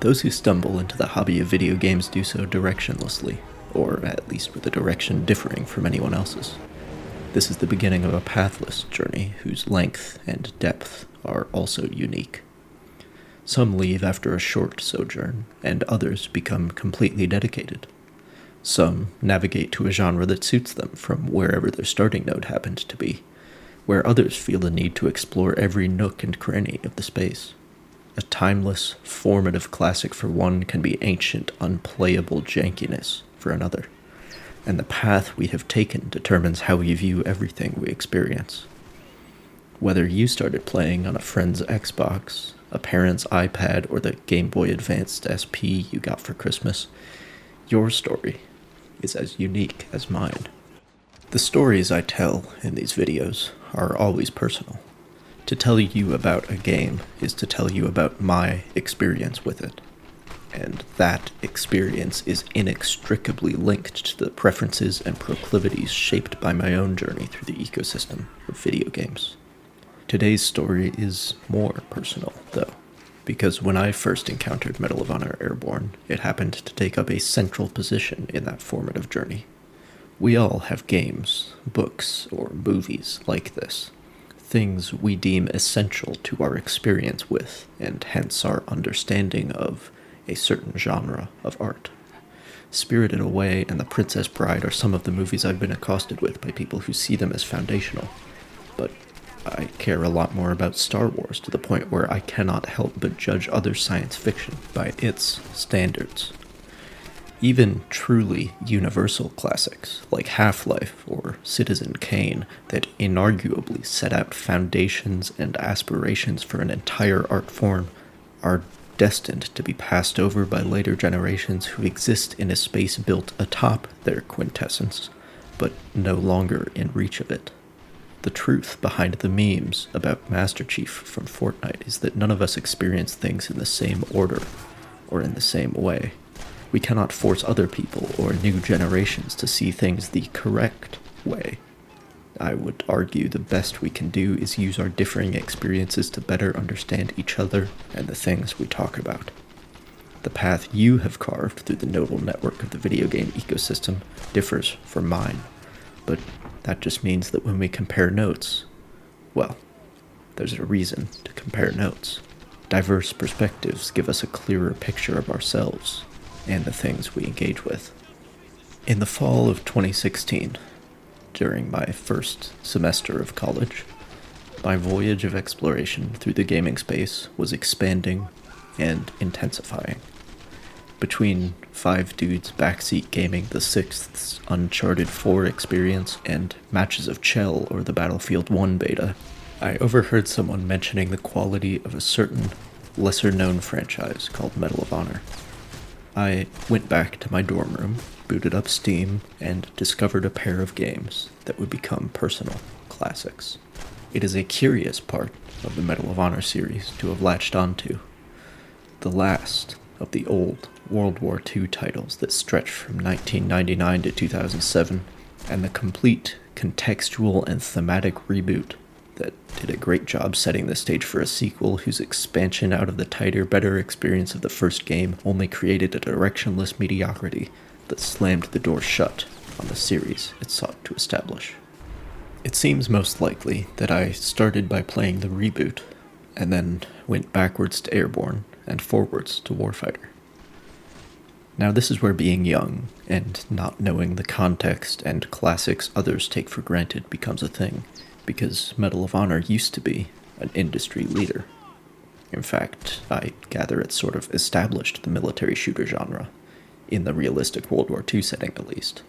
Those who stumble into the hobby of video games do so directionlessly, or at least with a direction differing from anyone else's. This is the beginning of a pathless journey whose length and depth are also unique. Some leave after a short sojourn, and others become completely dedicated. Some navigate to a genre that suits them from wherever their starting node happens to be, where others feel the need to explore every nook and cranny of the space. A timeless, formative classic for one can be ancient, unplayable jankiness for another, and the path we have taken determines how we view everything we experience. Whether you started playing on a friend's Xbox, a parent's iPad, or the Game Boy Advanced SP you got for Christmas, your story is as unique as mine. The stories I tell in these videos are always personal. To tell you about a game is to tell you about my experience with it. And that experience is inextricably linked to the preferences and proclivities shaped by my own journey through the ecosystem of video games. Today's story is more personal, though, because when I first encountered Medal of Honor Airborne, it happened to take up a central position in that formative journey. We all have games, books, or movies like this, things we deem essential to our experience with, and hence our understanding of, a certain genre of art. Spirited Away and The Princess Bride are some of the movies I've been accosted with by people who see them as foundational, but I care a lot more about Star Wars to the point where I cannot help but judge other science fiction by its standards. Even truly universal classics like Half-Life or Citizen Kane that inarguably set out foundations and aspirations for an entire art form are destined to be passed over by later generations who exist in a space built atop their quintessence, but no longer in reach of it. The truth behind the memes about Master Chief from Fortnite is that none of us experience things in the same order or in the same way. We cannot force other people or new generations to see things the correct way. I would argue the best we can do is use our differing experiences to better understand each other and the things we talk about. The path you have carved through the nodal network of the video game ecosystem differs from mine, but that just means that when we compare notes, well, there's a reason to compare notes. Diverse perspectives give us a clearer picture of ourselves and the things we engage with. In the fall of 2016, during my first semester of college, my voyage of exploration through the gaming space was expanding and intensifying. Between Five Dudes Backseat Gaming the Sixth's Uncharted 4 experience and matches of Chell or the Battlefield 1 beta, I overheard someone mentioning the quality of a certain lesser-known franchise called Medal of Honor. I went back to my dorm room, booted up Steam, and discovered a pair of games that would become personal classics. It is a curious part of the Medal of Honor series to have latched onto. The last of the old World War II titles that stretch from 1999 to 2007, and the complete contextual and thematic reboot that did a great job setting the stage for a sequel whose expansion out of the tighter, better experience of the first game only created a directionless mediocrity that slammed the door shut on the series it sought to establish. It seems most likely that I started by playing the reboot, and then went backwards to Airborne and forwards to Warfighter. Now this is where being young and not knowing the context and classics others take for granted becomes a thing, because Medal of Honor used to be an industry leader. In fact, I gather it sort of established the military shooter genre, in the realistic World War II setting at least.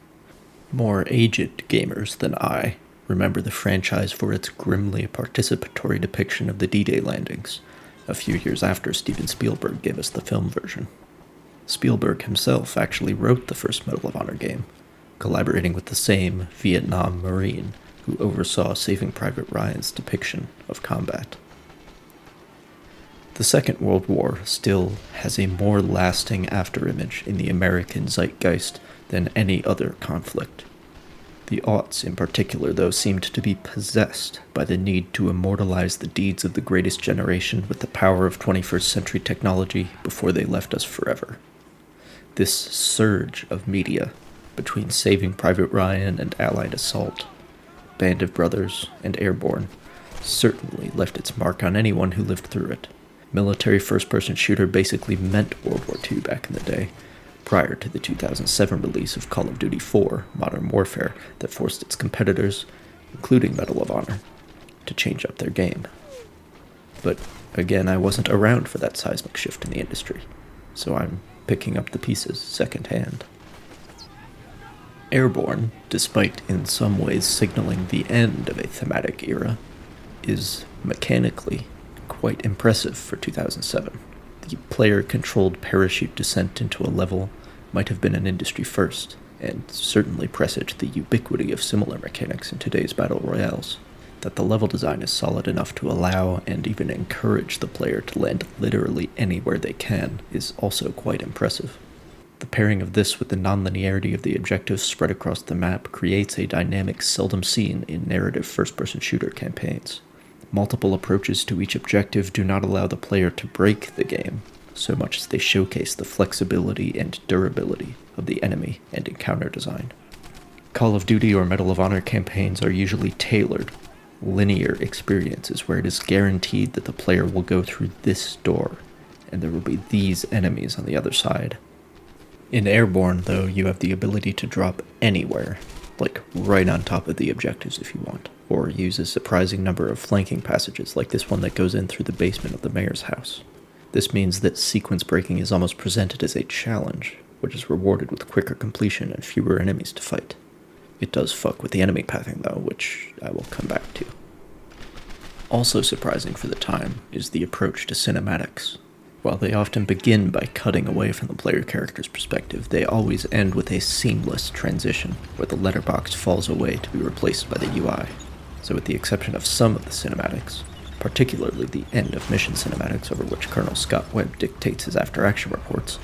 More aged gamers than I remember the franchise for its grimly participatory depiction of the D-Day landings, a few years after Steven Spielberg gave us the film version. Spielberg himself actually wrote the first Medal of Honor game, collaborating with the same Vietnam Marine who oversaw Saving Private Ryan's depiction of combat. The Second World War still has a more lasting afterimage in the American zeitgeist than any other conflict. The aughts, in particular, though, seemed to be possessed by the need to immortalize the deeds of the greatest generation with the power of 21st century technology before they left us forever. This surge of media, between Saving Private Ryan and Allied Assault, Band of Brothers, and Airborne, certainly left its mark on anyone who lived through it. Military first-person shooter basically meant World War II back in the day, prior to the 2007 release of Call of Duty 4 Modern Warfare that forced its competitors, including Medal of Honor, to change up their game. But again, I wasn't around for that seismic shift in the industry, so I'm picking up the pieces secondhand. Airborne, despite in some ways signaling the end of a thematic era, is mechanically quite impressive for 2007. The player-controlled parachute descent into a level might have been an industry first, and certainly presaged the ubiquity of similar mechanics in today's battle royales. That the level design is solid enough to allow and even encourage the player to land literally anywhere they can is also quite impressive. The pairing of this with the nonlinearity of the objectives spread across the map creates a dynamic seldom seen in narrative first-person shooter campaigns. Multiple approaches to each objective do not allow the player to break the game, so much as they showcase the flexibility and durability of the enemy and encounter design. Call of Duty or Medal of Honor campaigns are usually tailored, linear experiences where it is guaranteed that the player will go through this door, and there will be these enemies on the other side. In Airborne, though, you have the ability to drop anywhere, like right on top of the objectives if you want, or use a surprising number of flanking passages like this one that goes in through the basement of the mayor's house. This means that sequence breaking is almost presented as a challenge, which is rewarded with quicker completion and fewer enemies to fight. It does fuck with the enemy pathing though, which I will come back to. Also surprising for the time is the approach to cinematics. While they often begin by cutting away from the player character's perspective, they always end with a seamless transition where the letterbox falls away to be replaced by the UI. So with the exception of some of the cinematics, particularly the end of mission cinematics over which Colonel Scott Webb dictates his after-action reports,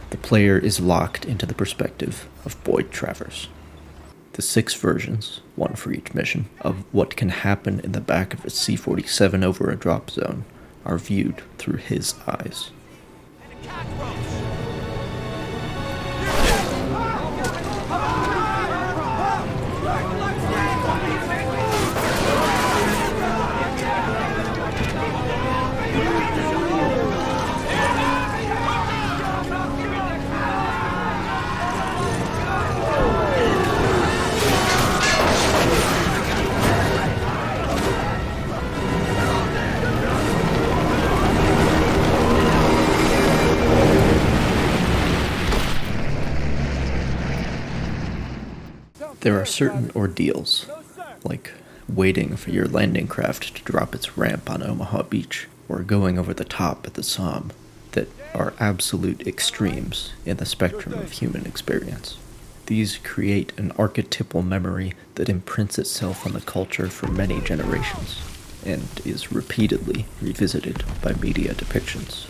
the player is locked into the perspective of Boyd Travers. The 6 versions, one for each mission, of what can happen in the back of a C-47 over a drop zone are viewed through his eyes. There are certain ordeals, like waiting for your landing craft to drop its ramp on Omaha Beach, or going over the top at the Somme, that are absolute extremes in the spectrum of human experience. These create an archetypal memory that imprints itself on the culture for many generations, and is repeatedly revisited by media depictions.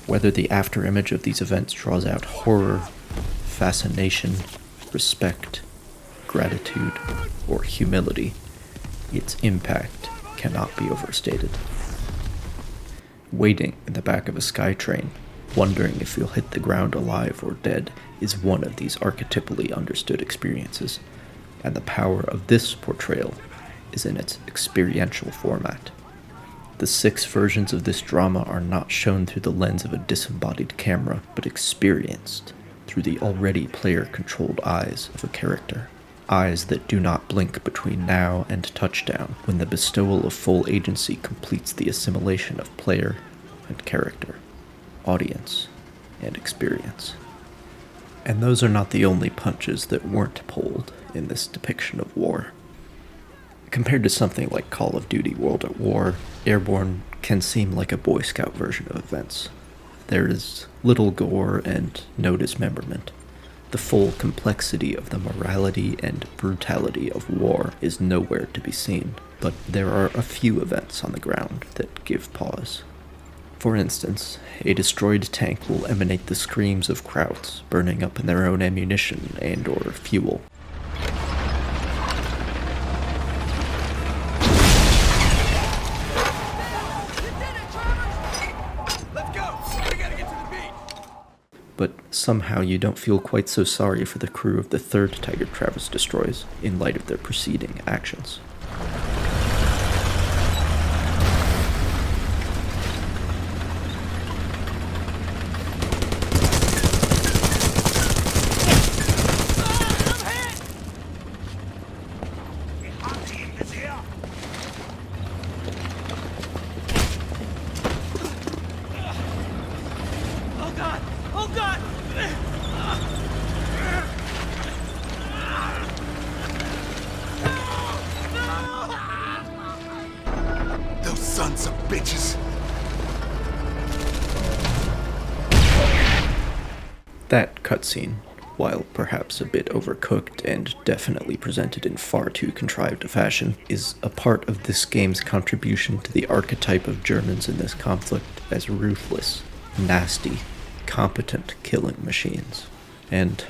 Whether the afterimage of these events draws out horror, fascination, respect, gratitude, or humility, its impact cannot be overstated. Waiting in the back of a SkyTrain, wondering if you'll hit the ground alive or dead, is one of these archetypally understood experiences, and the power of this portrayal is in its experiential format. The 6 versions of this drama are not shown through the lens of a disembodied camera, but experienced through the already player-controlled eyes of a character. Eyes that do not blink between now and touchdown, when the bestowal of full agency completes the assimilation of player and character, audience and experience. And those are not the only punches that weren't pulled in this depiction of war. Compared to something like Call of Duty World at War, Airborne can seem like a Boy Scout version of events. There is little gore and no dismemberment. The full complexity of the morality and brutality of war is nowhere to be seen, but there are a few events on the ground that give pause. For instance, a destroyed tank will emanate the screams of Krauts burning up in their own ammunition and or fuel. but somehow you don't feel quite so sorry for the crew of the third Tiger Travis destroys in light of their preceding actions. Those sons of bitches! That cutscene, while perhaps a bit overcooked and definitely presented in far too contrived a fashion, is a part of this game's contribution to the archetype of Germans in this conflict as ruthless, nasty, competent killing machines. And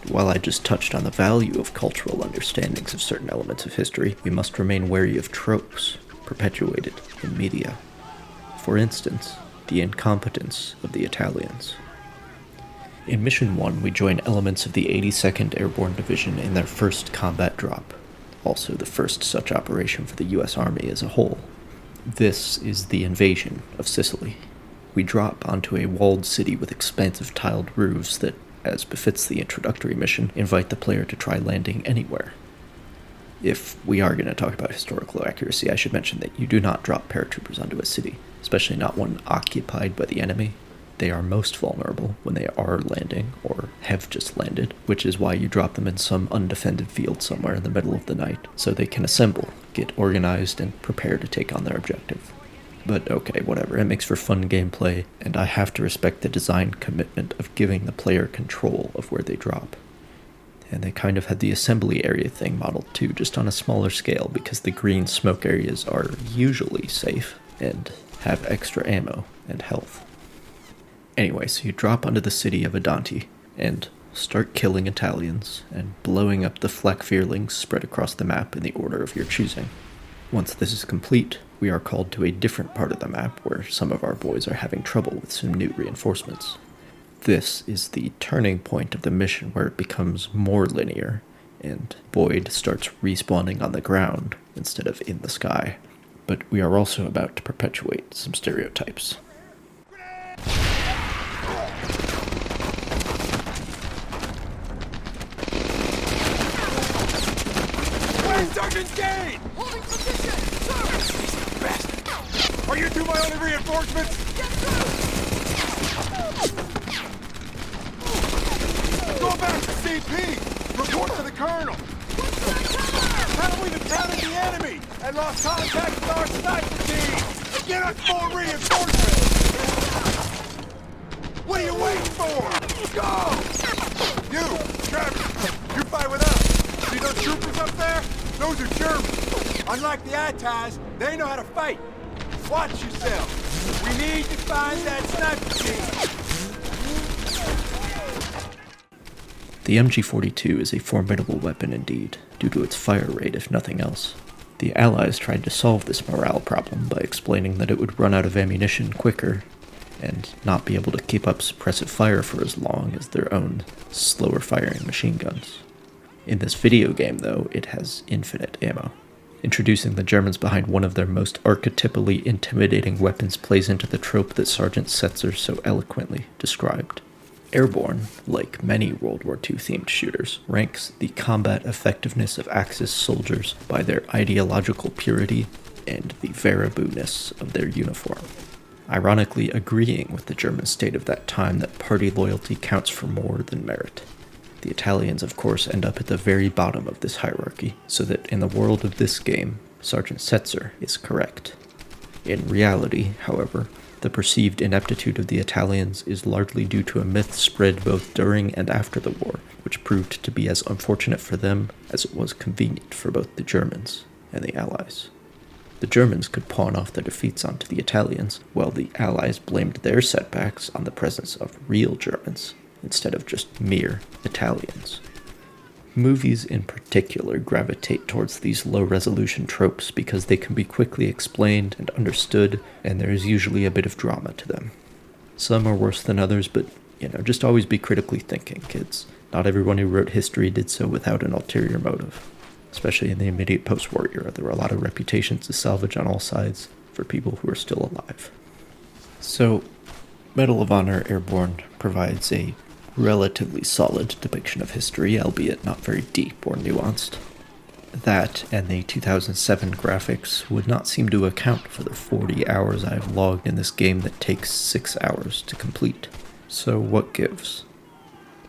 while I just touched on the value of cultural understandings of certain elements of history, we must remain wary of tropes perpetuated in media. For instance, the incompetence of the Italians. In Mission 1, we join elements of the 82nd Airborne Division in their first combat drop, also the first such operation for the US Army as a whole. This is the invasion of Sicily. We drop onto a walled city with expansive tiled roofs that, as befits the introductory mission, invite the player to try landing anywhere. If we are going to talk about historical accuracy, I should mention that you do not drop paratroopers onto a city, especially not one occupied by the enemy. They are most vulnerable when they are landing, or have just landed, which is why you drop them in some undefended field somewhere in the middle of the night, so they can assemble, get organized, and prepare to take on their objective. But okay, whatever, it makes for fun gameplay, and I have to respect the design commitment of giving the player control of where they drop. And they kind of had the assembly area thing modeled too, just on a smaller scale, because the green smoke areas are usually safe, and have extra ammo and health. Anyway, so you drop onto the city of Adanti, and start killing Italians, and blowing up the Flaktürm spread across the map in the order of your choosing. Once this is complete, we are called to a different part of the map where some of our boys are having trouble with some new reinforcements. This is the turning point of the mission where it becomes more linear, and Boyd starts respawning on the ground instead of in the sky. But we are also about to perpetuate some stereotypes. Where's Sergeant Dane? Holding position! Sir! He's the best! Are you two my only reinforcements? Get through! Go back to CP! Report to the Colonel! How we've encountered the enemy and lost contact with our sniper team! And get us more reinforcements! What are you waiting for? Go! You, Travis, you fight with us! See those troopers up there? Those are Germans. Unlike the Italians, they know how to fight. Watch yourself. We need to find that sniper team. The MG42 is a formidable weapon indeed, due to its fire rate if nothing else. The Allies tried to solve this morale problem by explaining that it would run out of ammunition quicker, and not be able to keep up suppressive fire for as long as their own slower firing machine guns. In this video game, though, it has infinite ammo. Introducing the Germans behind one of their most archetypally intimidating weapons plays into the trope that Sergeant Setzer so eloquently described. Airborne, like many World War II themed shooters, ranks the combat effectiveness of Axis soldiers by their ideological purity and the Veraboo-ness of their uniform. Ironically agreeing with the German state of that time that party loyalty counts for more than merit. The Italians, of course, end up at the very bottom of this hierarchy, so that in the world of this game, Sergeant Setzer is correct. In reality, however, the perceived ineptitude of the Italians is largely due to a myth spread both during and after the war, which proved to be as unfortunate for them as it was convenient for both the Germans and the Allies. The Germans could pawn off their defeats onto the Italians, while the Allies blamed their setbacks on the presence of real Germans, instead of just mere Italians. Movies in particular gravitate towards these low-resolution tropes because they can be quickly explained and understood, and there is usually a bit of drama to them. Some are worse than others, but Just always be critically thinking, kids. Not everyone who wrote history did so without an ulterior motive. Especially in the immediate post-war era, there were a lot of reputations to salvage on all sides for people who are still alive. So, Medal of Honor Airborne provides a relatively solid depiction of history, albeit not very deep or nuanced. That and the 2007 graphics would not seem to account for the 40 hours I have logged in this game that takes 6 hours to complete. So what gives?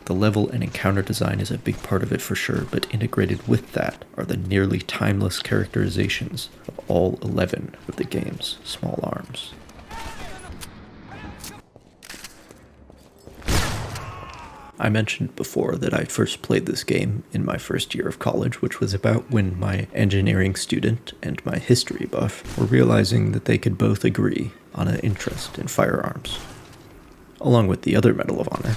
The level and encounter design is a big part of it for sure, but integrated with that are the nearly timeless characterizations of all 11 of the game's small arms. I mentioned before that I first played this game in my first year of college, which was about when my engineering student and my history buff were realizing that they could both agree on an interest in firearms. Along with the other Medal of Honor.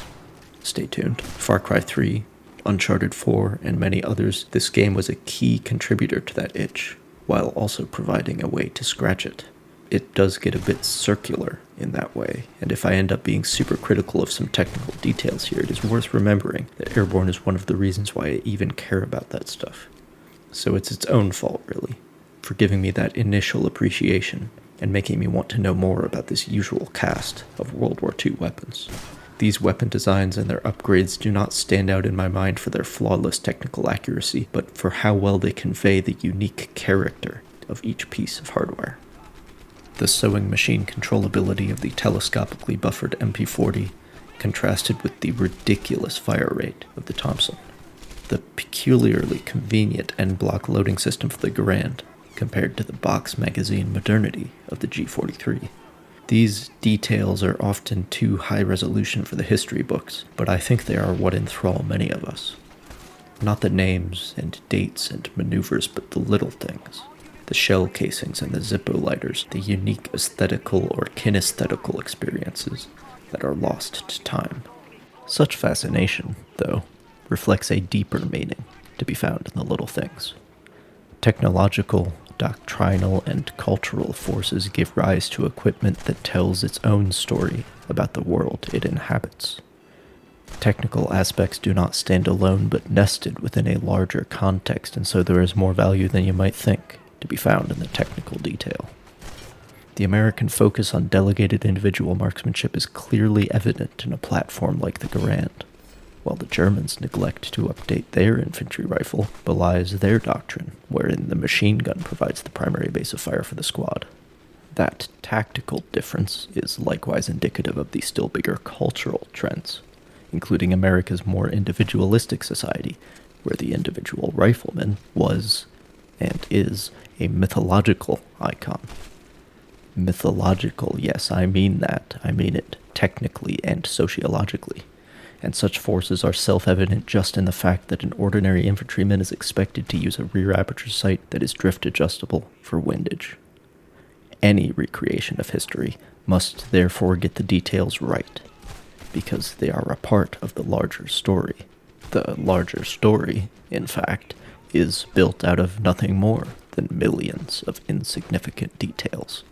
Stay tuned. Far Cry 3, Uncharted 4, and many others, this game was a key contributor to that itch, while also providing a way to scratch it. It does get a bit circular in that way, and if I end up being super critical of some technical details here, it is worth remembering that Airborne is one of the reasons why I even care about that stuff. So it's its own fault, really, for giving me that initial appreciation and making me want to know more about this usual cast of World War II weapons. These weapon designs and their upgrades do not stand out in my mind for their flawless technical accuracy, but for how well they convey the unique character of each piece of hardware. The sewing machine controllability of the telescopically buffered MP40 contrasted with the ridiculous fire rate of the Thompson. The peculiarly convenient end-block loading system for the Garand compared to the box magazine modernity of the G43. These details are often too high resolution for the history books, but I think they are what enthrall many of us. Not the names and dates and maneuvers, but the little things. The shell casings and the Zippo lighters, the unique aesthetical or kinesthetical experiences that are lost to time. Such fascination, though, reflects a deeper meaning to be found in the little things. Technological, doctrinal, and cultural forces give rise to equipment that tells its own story about the world it inhabits. Technical aspects do not stand alone but nested within a larger context, and so there is more value than you might think to be found in the technical detail. The American focus on delegated individual marksmanship is clearly evident in a platform like the Garand, while the Germans' neglect to update their infantry rifle belies their doctrine, wherein the machine gun provides the primary base of fire for the squad. That tactical difference is likewise indicative of the still bigger cultural trends, including America's more individualistic society, where the individual rifleman was, and is, a mythological icon. Mythological, yes, I mean that. I mean it technically and sociologically. And such forces are self-evident just in the fact that an ordinary infantryman is expected to use a rear aperture sight that is drift adjustable for windage. Any recreation of history must therefore get the details right, because they are a part of the larger story. The larger story, in fact, is built out of nothing more than millions of insignificant details.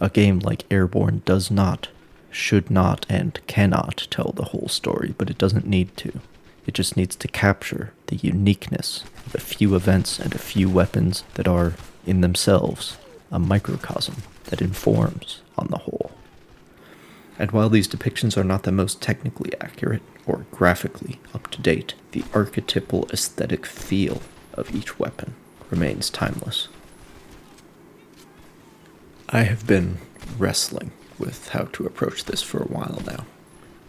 A game like Airborne does not, should not, and cannot tell the whole story, but it doesn't need to. It just needs to capture the uniqueness of a few events and a few weapons that are, in themselves, a microcosm that informs on the whole. And while these depictions are not the most technically accurate or graphically up-to-date, the archetypal aesthetic feel of each weapon remains timeless. I have been wrestling with how to approach this for a while now.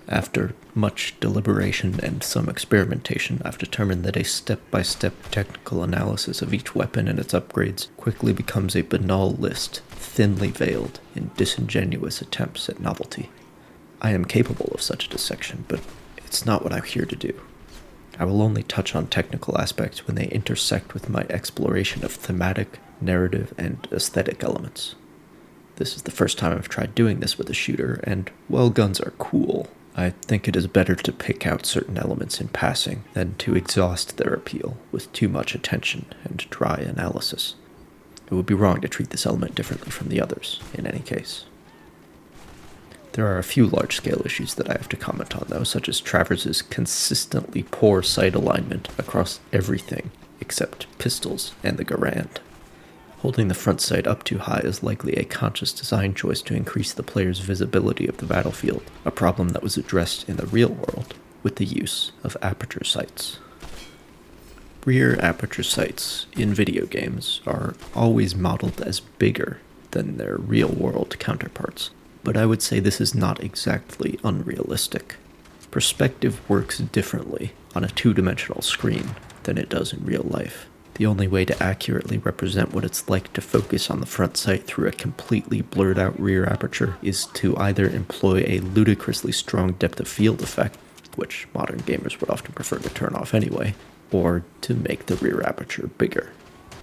After much deliberation and some experimentation, I've determined that a step-by-step technical analysis of each weapon and its upgrades quickly becomes a banal list, thinly veiled in disingenuous attempts at novelty. I am capable of such a dissection, but it's not what I'm here to do. I will only touch on technical aspects when they intersect with my exploration of thematic, narrative, and aesthetic elements. This is the first time I've tried doing this with a shooter, and while guns are cool, I think it is better to pick out certain elements in passing than to exhaust their appeal with too much attention and dry analysis. It would be wrong to treat this element differently from the others, in any case. There are a few large-scale issues that I have to comment on, though, such as Travers' consistently poor sight alignment across everything except pistols and the Garand. Holding the front sight up too high is likely a conscious design choice to increase the player's visibility of the battlefield, a problem that was addressed in the real world with the use of aperture sights. Rear aperture sights in video games are always modeled as bigger than their real-world counterparts, but I would say this is not exactly unrealistic. Perspective works differently on a two-dimensional screen than it does in real life. The only way to accurately represent what it's like to focus on the front sight through a completely blurred out rear aperture is to either employ a ludicrously strong depth of field effect, which modern gamers would often prefer to turn off anyway, or to make the rear aperture bigger.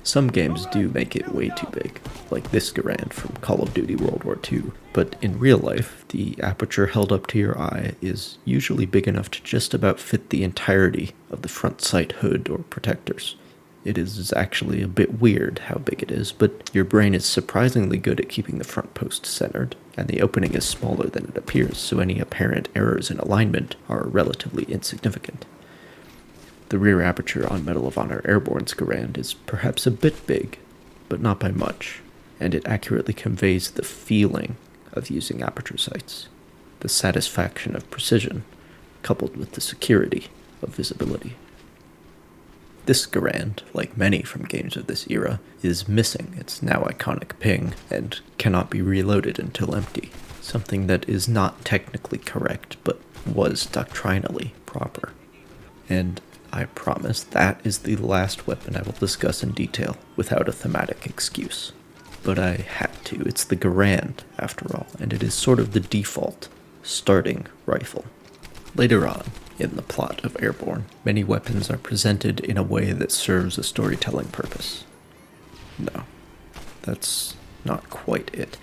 Some games do make it way too big, like this Garand from Call of Duty World War II, but in real life, the aperture held up to your eye is usually big enough to just about fit the entirety of the front sight hood or protectors. It is actually a bit weird how big it is, but your brain is surprisingly good at keeping the front post centered, and the opening is smaller than it appears, so any apparent errors in alignment are relatively insignificant. The rear aperture on Medal of Honor Airborne's Garand is perhaps a bit big, but not by much, and it accurately conveys the feeling of using aperture sights, the satisfaction of precision, coupled with the security of visibility. This Garand, like many from games of this era, is missing its now iconic ping and cannot be reloaded until empty, something that is not technically correct but was doctrinally proper. And I promise that is the last weapon I will discuss in detail without a thematic excuse. But I had to. It's the Garand, after all, and it is sort of the default starting rifle. Later on, in the plot of Airborne, many weapons are presented in a way that serves a storytelling purpose. No, that's not quite it.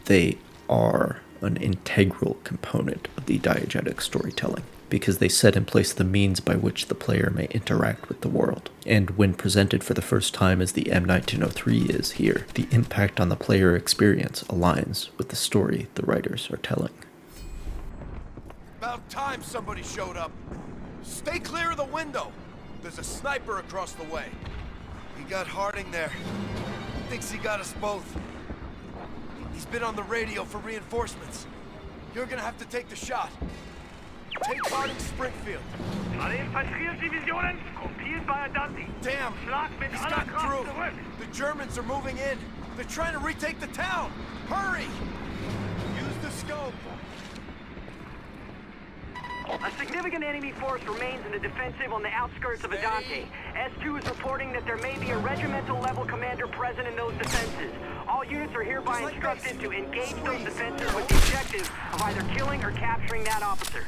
They are an integral component of the diegetic storytelling, because they set in place the means by which the player may interact with the world. And when presented for the first time as the M1903 is here, the impact on the player experience aligns with the story the writers are telling. About time somebody showed up. Stay clear of the window. There's a sniper across the way. He got Harding there. Thinks he got us both. He's been on the radio for reinforcements. You're gonna have to take the shot. Take Harding Springfield. Alle Infanteriedivisionen, kompiert bei Adanti. Damn, Schlag mit he's aller gotten Kraft through. zurück. The Germans are moving in. They're trying to retake the town. Hurry! Use the scope. A significant enemy force remains in the defensive on the outskirts of Adante. S2 is reporting that there may be a regimental-level commander present in those defenses. All units are hereby instructed to engage those defenses with the objective of either killing or capturing that officer.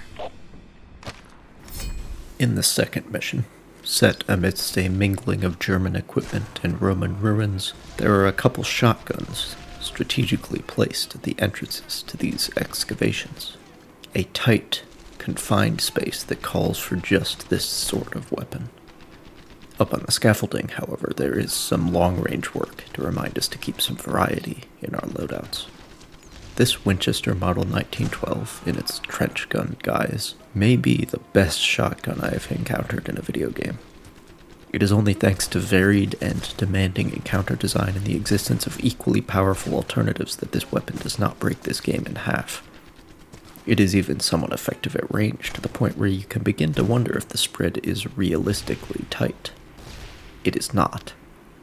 In the second mission, set amidst a mingling of German equipment and Roman ruins, there are a couple shotguns strategically placed at the entrances to these excavations. A tight, confined space that calls for just this sort of weapon. Up on the scaffolding, however, there is some long-range work to remind us to keep some variety in our loadouts. This Winchester Model 1912, in its trench gun guise, may be the best shotgun I have encountered in a video game. It is only thanks to varied and demanding encounter design and the existence of equally powerful alternatives that this weapon does not break this game in half. It is even somewhat effective at range, to the point where you can begin to wonder if the spread is realistically tight. It is not.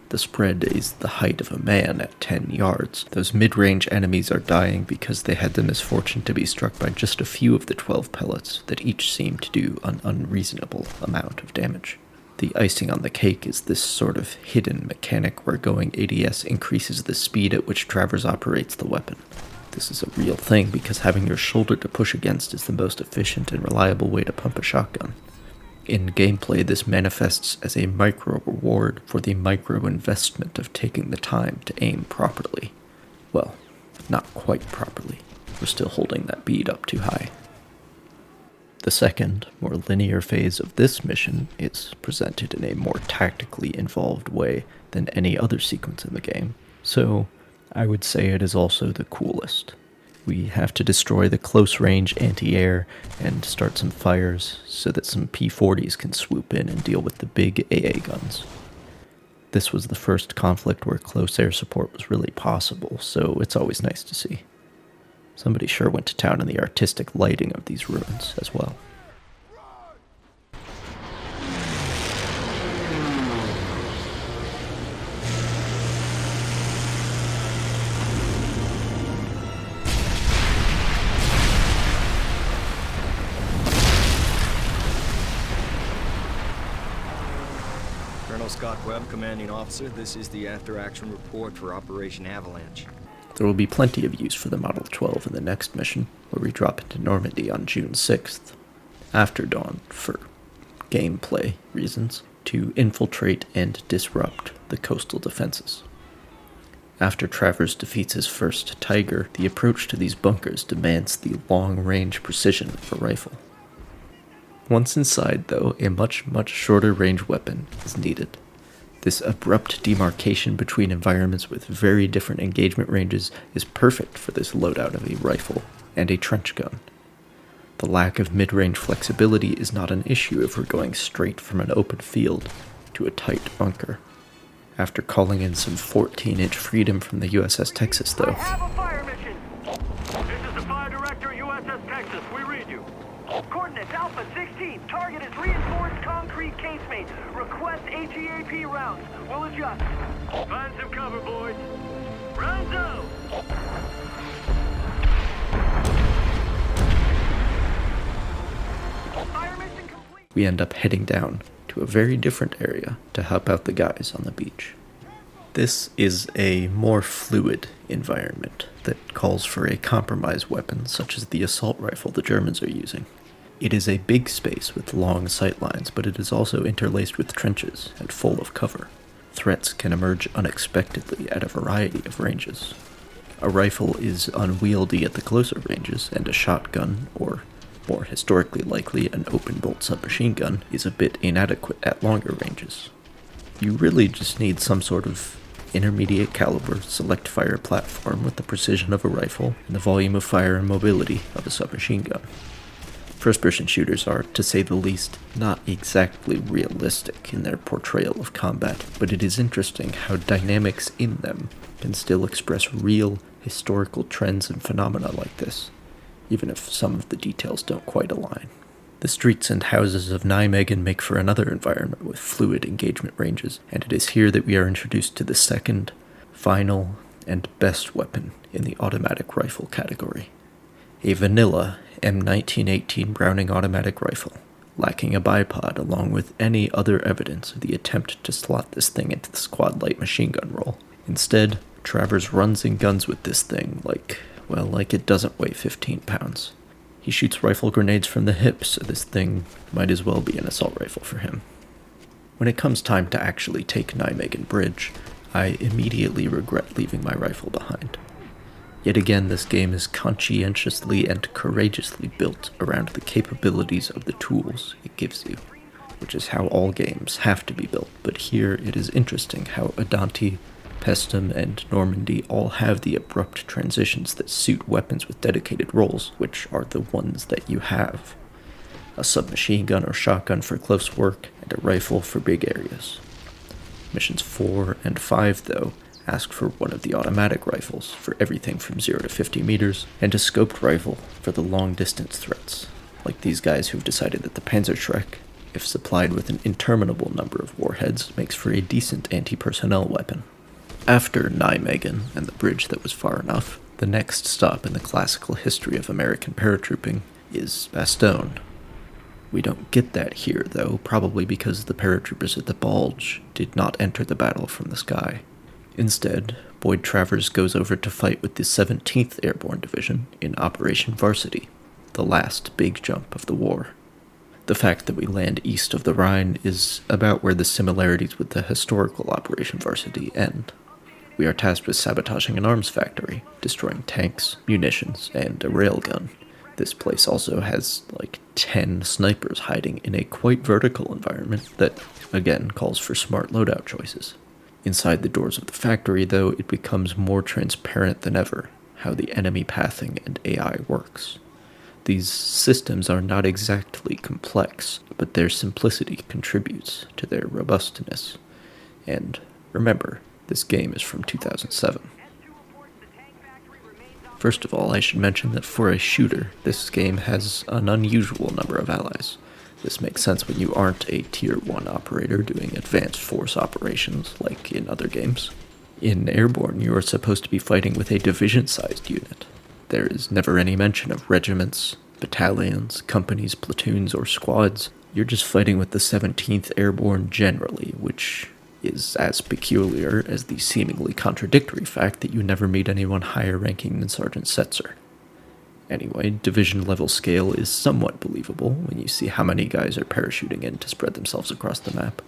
The spread is the height of a man at 10 yards. Those mid-range enemies are dying because they had the misfortune to be struck by just a few of the 12 pellets that each seem to do an unreasonable amount of damage. The icing on the cake is this sort of hidden mechanic where going ADS increases the speed at which Travers operates the weapon. This is a real thing because having your shoulder to push against is the most efficient and reliable way to pump a shotgun. In gameplay, this manifests as a micro-reward for the micro-investment of taking the time to aim properly. Well, not quite properly. We're still holding that bead up too high. The second, more linear phase of this mission is presented in a more tactically involved way than any other sequence in the game, so I would say it is also the coolest. We have to destroy the close-range anti-air and start some fires so that some P-40s can swoop in and deal with the big AA guns. This was the first conflict where close air support was really possible, so it's always nice to see. Somebody sure went to town on the artistic lighting of these ruins as well. Colonel Scott Webb, commanding officer. This is the after-action report for Operation Avalanche. There will be plenty of use for the Model 12 in the next mission, where we drop into Normandy on June 6th, after dawn, for gameplay reasons, to infiltrate and disrupt the coastal defenses. After Travers defeats his first Tiger, the approach to these bunkers demands the long-range precision of a rifle. Once inside, though, a much shorter range weapon is needed. This abrupt demarcation between environments with very different engagement ranges is perfect for this loadout of a rifle and a trench gun. The lack of mid-range flexibility is not an issue if we're going straight from an open field to a tight bunker. After calling in some 14-inch freedom from the USS Texas, though. I have a fire mission. This is the fire director, USS Texas. We read you. Coordinates Alpha 16. Target is reinforced concrete casemate. Request ATAP rounds. We'll adjust. Find some cover, boys. Rounds out. Fire mission complete. We end up heading down to a very different area to help out the guys on the beach. This is a more fluid environment that calls for a compromise weapon such as the assault rifle the Germans are using. It is a big space with long sight lines, but it is also interlaced with trenches and full of cover. Threats can emerge unexpectedly at a variety of ranges. A rifle is unwieldy at the closer ranges, and a shotgun, or more historically likely an open-bolt submachine gun, is a bit inadequate at longer ranges. You really just need some sort of intermediate caliber select fire platform with the precision of a rifle and the volume of fire and mobility of a submachine gun. First-person shooters are, to say the least, not exactly realistic in their portrayal of combat, but it is interesting how dynamics in them can still express real historical trends and phenomena like this, even if some of the details don't quite align. The streets and houses of Nijmegen make for another environment with fluid engagement ranges, and it is here that we are introduced to the second, final, and best weapon in the automatic rifle category. A vanilla M1918 Browning automatic rifle, lacking a bipod along with any other evidence of the attempt to slot this thing into the squad light machine gun role. Instead, Travers runs and guns with this thing like it doesn't weigh 15 pounds. He shoots rifle grenades from the hip, so this thing might as well be an assault rifle for him. When it comes time to actually take Nijmegen Bridge, I immediately regret leaving my rifle behind. Yet again, this game is conscientiously and courageously built around the capabilities of the tools it gives you, which is how all games have to be built, but here it is interesting how Adante, Pestum, and Normandy all have the abrupt transitions that suit weapons with dedicated roles, which are the ones that you have. A submachine gun or shotgun for close work, and a rifle for big areas. Missions 4 and 5, though, ask for one of the automatic rifles for everything from 0 to 50 meters, and a scoped rifle for the long-distance threats, like these guys who've decided that the Panzerschreck, if supplied with an interminable number of warheads, makes for a decent anti-personnel weapon. After Nijmegen and the bridge that was far enough, the next stop in the classical history of American paratrooping is Bastogne. We don't get that here, though, probably because the paratroopers at the Bulge did not enter the battle from the sky. Instead, Boyd Travers goes over to fight with the 17th Airborne Division in Operation Varsity, the last big jump of the war. The fact that we land east of the Rhine is about where the similarities with the historical Operation Varsity end. We are tasked with sabotaging an arms factory, destroying tanks, munitions, and a railgun. This place also has, 10 snipers hiding in a quite vertical environment that, again, calls for smart loadout choices. Inside the doors of the factory, though, it becomes more transparent than ever how the enemy pathing and AI works. These systems are not exactly complex, but their simplicity contributes to their robustness. And remember, this game is from 2007. First of all, I should mention that for a shooter, this game has an unusual number of allies. This makes sense when you aren't a Tier 1 operator doing advanced force operations like in other games. In Airborne, you are supposed to be fighting with a division-sized unit. There is never any mention of regiments, battalions, companies, platoons, or squads. You're just fighting with the 17th Airborne generally, which is as peculiar as the seemingly contradictory fact that you never meet anyone higher ranking than Sergeant Setzer. Anyway, division-level scale is somewhat believable when you see how many guys are parachuting in to spread themselves across the map.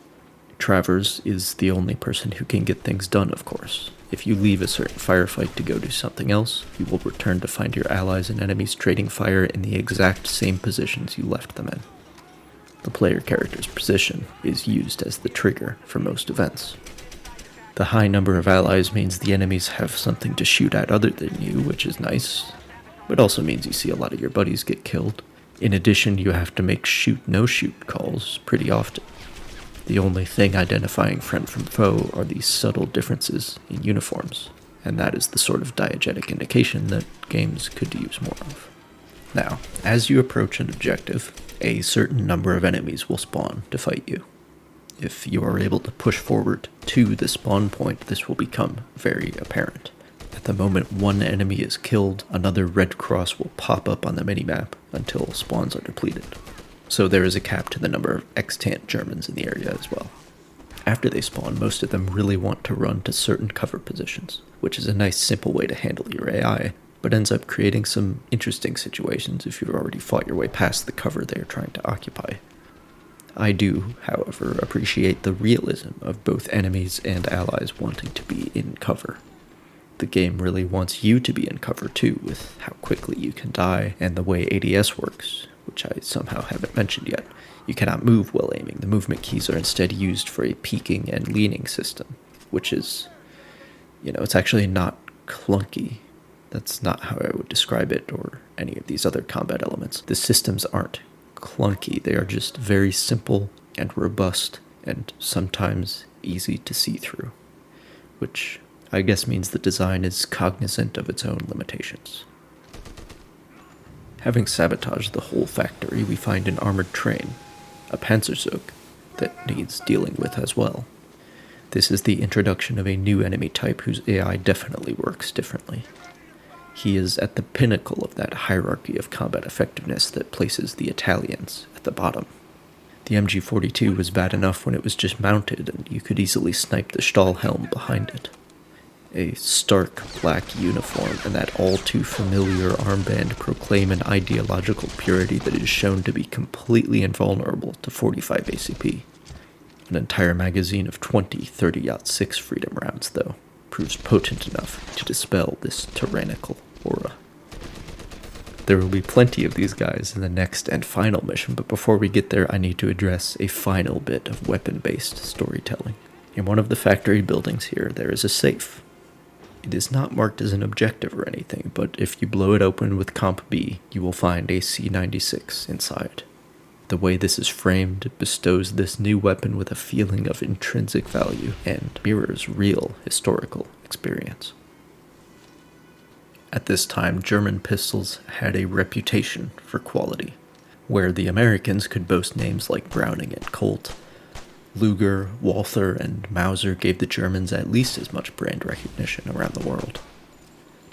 Travers is the only person who can get things done, of course. If you leave a certain firefight to go do something else, you will return to find your allies and enemies trading fire in the exact same positions you left them in. The player character's position is used as the trigger for most events. The high number of allies means the enemies have something to shoot at other than you, which is nice, but also means you see a lot of your buddies get killed. In addition, you have to make shoot-no-shoot calls pretty often. The only thing identifying friend from foe are these subtle differences in uniforms, and that is the sort of diegetic indication that games could use more of. Now, as you approach an objective, a certain number of enemies will spawn to fight you. If you are able to push forward to the spawn point, this will become very apparent. At the moment one enemy is killed, another red cross will pop up on the minimap until spawns are depleted. So there is a cap to the number of extant Germans in the area as well. After they spawn, most of them really want to run to certain cover positions, which is a nice simple way to handle your AI, but ends up creating some interesting situations if you've already fought your way past the cover they are trying to occupy. I do, however, appreciate the realism of both enemies and allies wanting to be in cover. The game really wants you to be in cover too, with how quickly you can die and the way ADS works, which I somehow haven't mentioned yet. You cannot move while aiming. The movement keys are instead used for a peeking and leaning system, which is, it's actually not clunky. That's not how I would describe it or any of these other combat elements. The systems aren't clunky. They are just very simple and robust and sometimes easy to see through, which I guess means the design is cognizant of its own limitations. Having sabotaged the whole factory, we find an armored train, a Panzerzug, that needs dealing with as well. This is the introduction of a new enemy type whose AI definitely works differently. He is at the pinnacle of that hierarchy of combat effectiveness that places the Italians at the bottom. The MG42 was bad enough when it was just mounted and you could easily snipe the Stahlhelm behind it. A stark black uniform and that all-too-familiar armband proclaim an ideological purity that is shown to be completely invulnerable to 45 ACP. An entire magazine of 20 30-06 Freedom rounds, though, proves potent enough to dispel this tyrannical aura. There will be plenty of these guys in the next and final mission, but before we get there, I need to address a final bit of weapon-based storytelling. In one of the factory buildings here, there is a safe. It is not marked as an objective or anything, but if you blow it open with Comp B, you will find a C96 inside. The way this is framed bestows this new weapon with a feeling of intrinsic value and mirrors real historical experience. At this time, German pistols had a reputation for quality, where the Americans could boast names like Browning and Colt. Luger, Walther, and Mauser gave the Germans at least as much brand recognition around the world.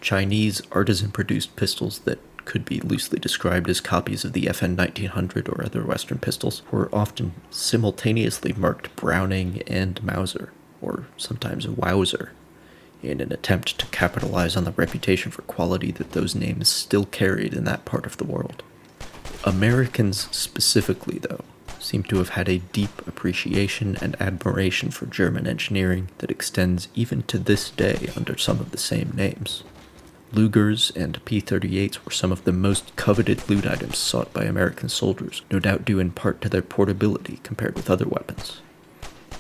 Chinese artisan-produced pistols that could be loosely described as copies of the FN 1900 or other Western pistols were often simultaneously marked Browning and Mauser, or sometimes Wowser, in an attempt to capitalize on the reputation for quality that those names still carried in that part of the world. Americans specifically, though, seem to have had a deep appreciation and admiration for German engineering that extends even to this day under some of the same names. Lugers and P-38s were some of the most coveted loot items sought by American soldiers, no doubt due in part to their portability compared with other weapons.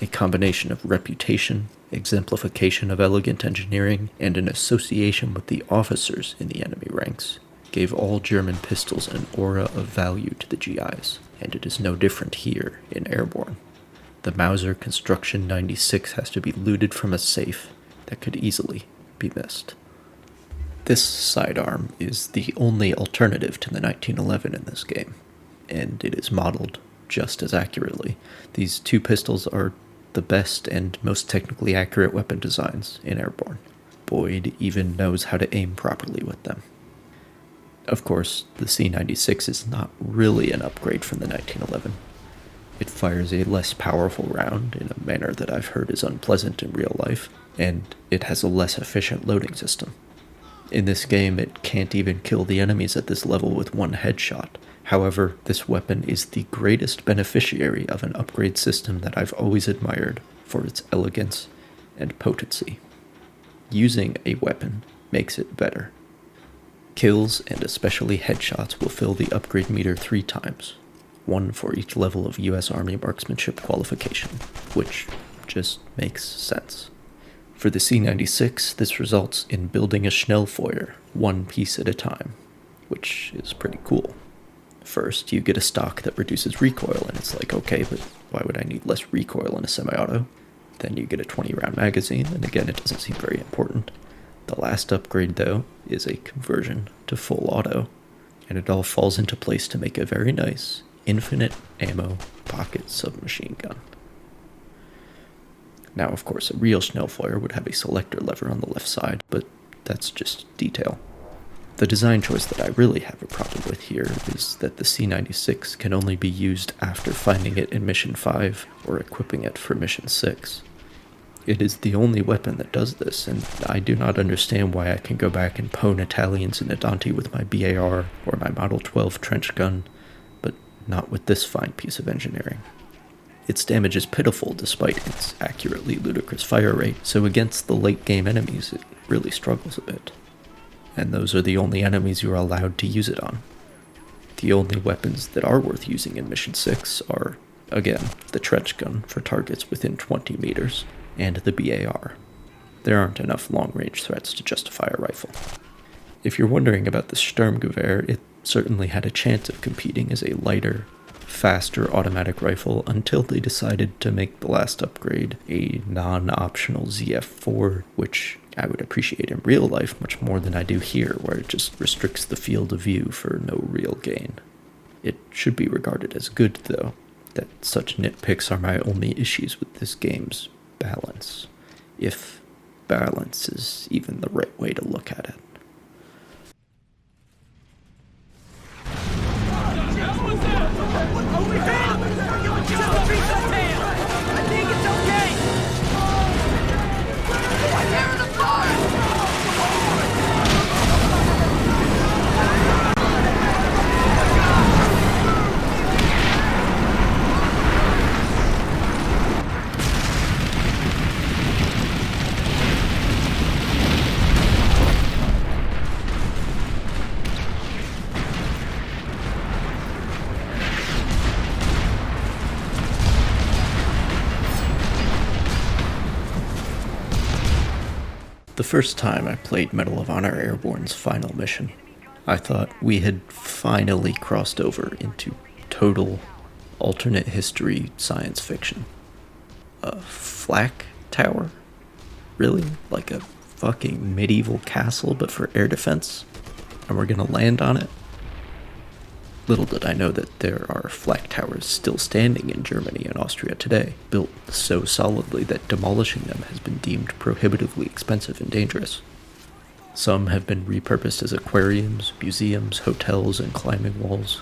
A combination of reputation, exemplification of elegant engineering, and an association with the officers in the enemy ranks gave all German pistols an aura of value to the GIs, and it is no different here in Airborne. The Mauser Construction 96 has to be looted from a safe that could easily be missed. This sidearm is the only alternative to the 1911 in this game, and it is modeled just as accurately. These two pistols are the best and most technically accurate weapon designs in Airborne. Boyd even knows how to aim properly with them. Of course, the C96 is not really an upgrade from the 1911. It fires a less powerful round in a manner that I've heard is unpleasant in real life, and it has a less efficient loading system. In this game, it can't even kill the enemies at this level with one headshot. However, this weapon is the greatest beneficiary of an upgrade system that I've always admired for its elegance and potency. Using a weapon makes it better. Kills, and especially headshots, will fill the upgrade meter 3 times, one for each level of US Army marksmanship qualification, which just makes sense. For the C96, this results in building a Schnellfeuer, one piece at a time, which is pretty cool. First, you get a stock that reduces recoil, and it's like, okay, but why would I need less recoil in a semi-auto? Then you get a 20-round magazine, and again, it doesn't seem very important. The last upgrade, though, is a conversion to full auto, and it all falls into place to make a very nice, infinite ammo pocket submachine gun. Now, of course, a real Schnellfeuer would have a selector lever on the left side, but that's just detail. The design choice that I really have a problem with here is that the C96 can only be used after finding it in Mission 5 or equipping it for Mission 6. It is the only weapon that does this, and I do not understand why I can go back and pwn Italians in Adante with my BAR or my Model 12 trench gun, but not with this fine piece of engineering. Its damage is pitiful despite its accurately ludicrous fire rate, so against the late-game enemies it really struggles a bit. And those are the only enemies you are allowed to use it on. The only weapons that are worth using in Mission 6 are, again, the trench gun for targets within 20 meters, and the BAR. There aren't enough long-range threats to justify a rifle. If you're wondering about the Sturmgewehr, it certainly had a chance of competing as a lighter, faster automatic rifle until they decided to make the last upgrade a non-optional ZF4, which I would appreciate in real life much more than I do here, where it just restricts the field of view for no real gain. It should be regarded as good, though, that such nitpicks are my only issues with this game's balance, if balance is even the right way to look at it. The first time I played Medal of Honor Airborne's final mission, I thought we had finally crossed over into total alternate history science fiction. A flak tower? Really? Like a fucking medieval castle but for air defense? And we're gonna land on it? Little did I know that there are flak towers still standing in Germany and Austria today, built so solidly that demolishing them has been deemed prohibitively expensive and dangerous. Some have been repurposed as aquariums, museums, hotels, and climbing walls,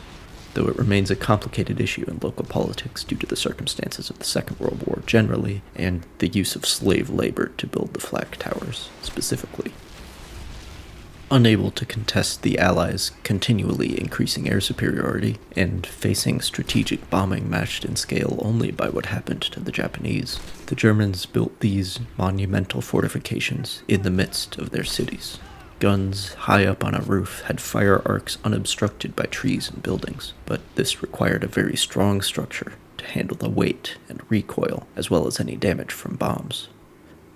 though it remains a complicated issue in local politics due to the circumstances of the Second World War generally, and the use of slave labor to build the flak towers specifically. Unable to contest the Allies' continually increasing air superiority, and facing strategic bombing matched in scale only by what happened to the Japanese, the Germans built these monumental fortifications in the midst of their cities. Guns high up on a roof had fire arcs unobstructed by trees and buildings, but this required a very strong structure, to handle the weight and recoil, as well as any damage from bombs.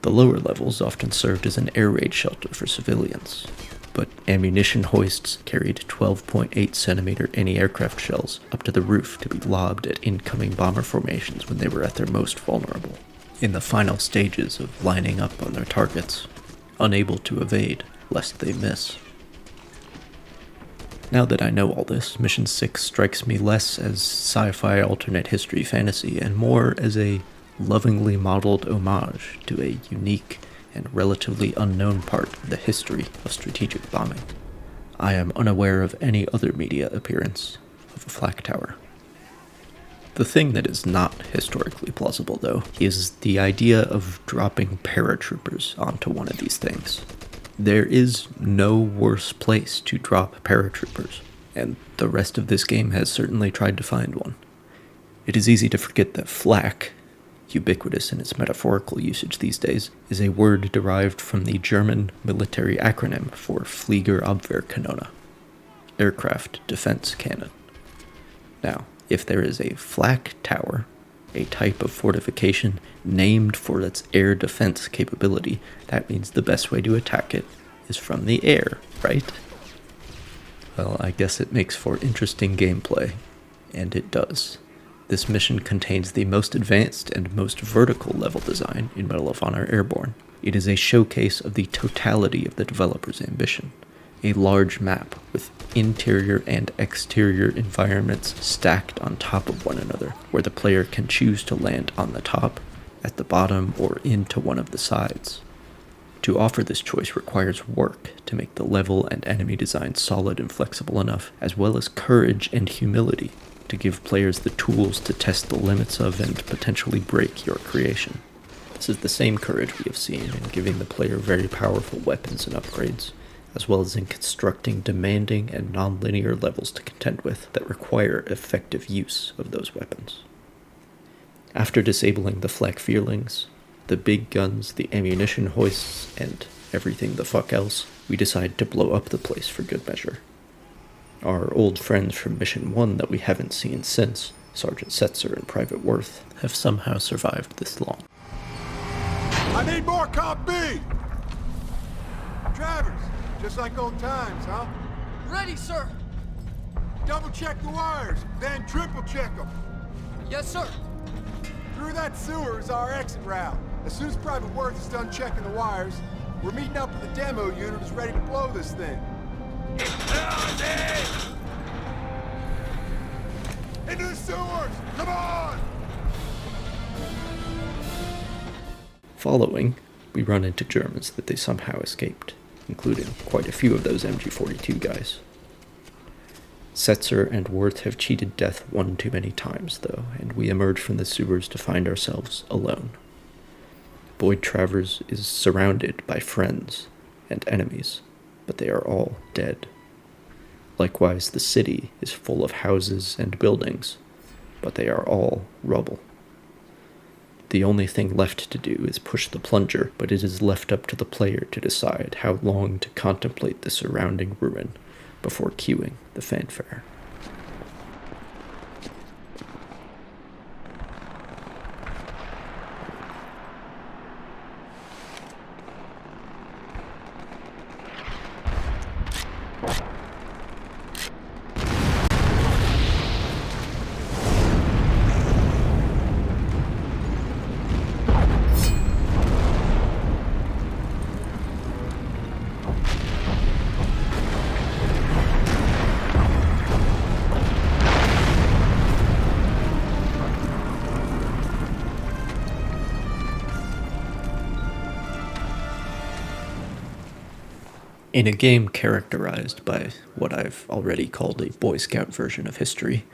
The lower levels often served as an air raid shelter for civilians, but ammunition hoists carried 12.8cm anti-aircraft shells up to the roof to be lobbed at incoming bomber formations when they were at their most vulnerable, in the final stages of lining up on their targets, unable to evade lest they miss. Now that I know all this, Mission 6 strikes me less as sci-fi alternate history fantasy and more as a lovingly modeled homage to a unique and relatively unknown part of the history of strategic bombing. I am unaware of any other media appearance of a flak tower. The thing that is not historically plausible, though, is the idea of dropping paratroopers onto one of these things. There is no worse place to drop paratroopers, and the rest of this game has certainly tried to find one. It is easy to forget that flak, ubiquitous in its metaphorical usage these days, is a word derived from the German military acronym for Fliegerabwehrkanone, aircraft defense cannon. Now, if there is a flak tower, a type of fortification named for its air defense capability, that means the best way to attack it is from the air, right? Well, I guess it makes for interesting gameplay, and it does. This mission contains the most advanced and most vertical level design in Medal of Honor Airborne. It is a showcase of the totality of the developer's ambition. A large map with interior and exterior environments stacked on top of one another, where the player can choose to land on the top, at the bottom, or into one of the sides. To offer this choice requires work to make the level and enemy design solid and flexible enough, as well as courage and humility to give players the tools to test the limits of and potentially break your creation. This is the same courage we have seen in giving the player very powerful weapons and upgrades, as well as in constructing demanding and non-linear levels to contend with that require effective use of those weapons. After disabling the flak fearlings, the big guns, the ammunition hoists, and everything the fuck else, we decide to blow up the place for good measure. Our old friends from Mission 1 that we haven't seen since, Sergeant Setzer and Private Worth, have somehow survived this long. I need more Comp B! Travers, just like old times, huh? Ready, sir. Double check the wires, then triple check them. Yes, sir. Through that sewer is our exit route. As soon as Private Worth is done checking the wires, we're meeting up with the demo unit who's ready to blow this thing. Into the sewers! Come on! Following, we run into Germans that they somehow escaped, including quite a few of those MG-42 guys. Setzer and Worth have cheated death one too many times, though, and we emerge from the sewers to find ourselves alone. Boyd Travers is surrounded by friends and enemies, but they are all dead. Likewise, the city is full of houses and buildings, but they are all rubble. The only thing left to do is push the plunger, but it is left up to the player to decide how long to contemplate the surrounding ruin before cueing the fanfare. In a game characterized by what I've already called a Boy Scout version of history,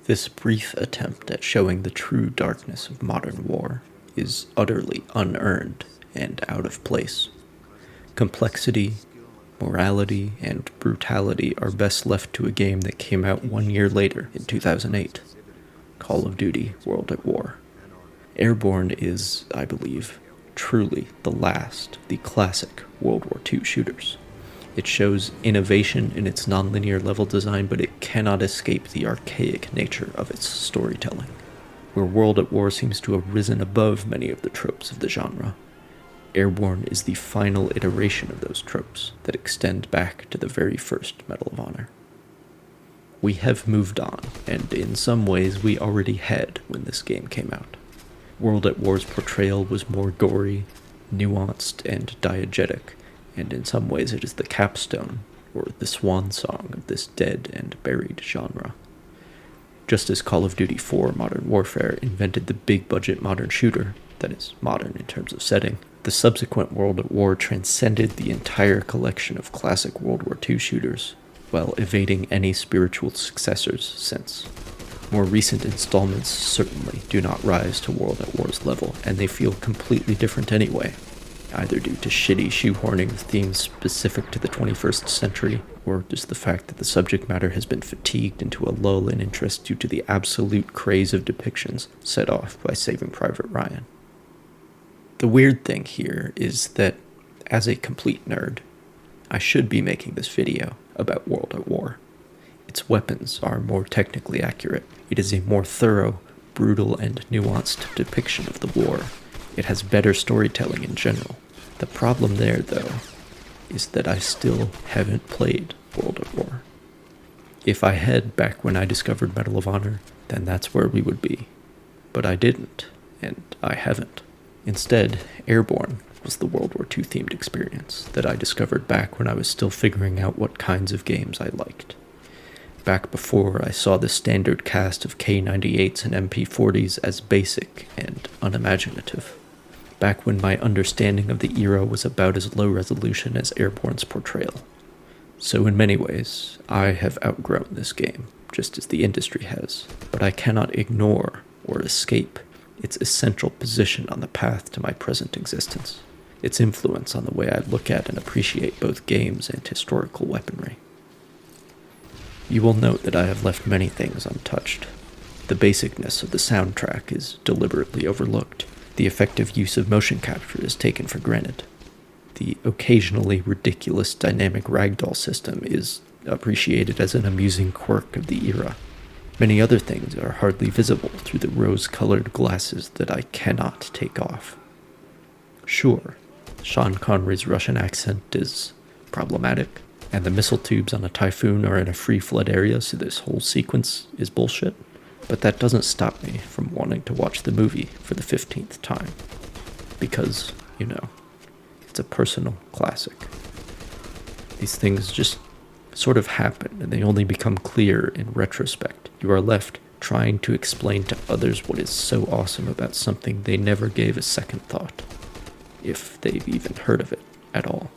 this brief attempt at showing the true darkness of modern war is utterly unearned and out of place. Complexity, morality, and brutality are best left to a game that came out 1 year later in 2008, Call of Duty: World at War. Airborne is, I believe, truly the last, the classic World War II shooters. It shows innovation in its nonlinear level design, but it cannot escape the archaic nature of its storytelling. where World at War seems to have risen above many of the tropes of the genre. Airborne is the final iteration of those tropes that extend back to the very first Medal of Honor. We have moved on, and in some ways we already had when this game came out. World at War's portrayal was more gory, nuanced, and diegetic, and in some ways it is the capstone, or the swan song of this dead and buried genre. Just as Call of Duty 4 Modern Warfare invented the big-budget modern shooter, that is, modern in terms of setting, the subsequent World at War transcended the entire collection of classic World War II shooters, while evading any spiritual successors since. More recent installments certainly do not rise to World at War's level, and they feel completely different anyway, either due to shitty shoehorning of themes specific to the 21st century, or just the fact that the subject matter has been fatigued into a lull in interest due to the absolute craze of depictions set off by Saving Private Ryan. The weird thing here is that, as a complete nerd, I should be making this video about World at War. Its weapons are more technically accurate. It is a more thorough, brutal, and nuanced depiction of the war. It has better storytelling in general. The problem there, though, is that I still haven't played World at War. If I had back when I discovered Medal of Honor, then that's where we would be. But I didn't, and I haven't. Instead, Airborne was the World War II themed experience that I discovered back when I was still figuring out what kinds of games I liked. Back before I saw the standard cast of K98s and MP40s as basic and unimaginative. Back when my understanding of the era was about as low resolution as Airborne's portrayal. So in many ways, I have outgrown this game, just as the industry has, but I cannot ignore or escape its essential position on the path to my present existence, its influence on the way I look at and appreciate both games and historical weaponry. You will note that I have left many things untouched. The basicness of the soundtrack is deliberately overlooked. The effective use of motion capture is taken for granted. The occasionally ridiculous dynamic ragdoll system is appreciated as an amusing quirk of the era. Many other things are hardly visible through the rose-colored glasses that I cannot take off. Sure, Sean Connery's Russian accent is problematic, and the missile tubes on a Typhoon are in a free flood area, so this whole sequence is bullshit. But that doesn't stop me from wanting to watch the movie for the 15th time. Because, you know, it's a personal classic. These things just sort of happen, and they only become clear in retrospect. You are left trying to explain to others what is so awesome about something they never gave a second thought, if they've even heard of it at all.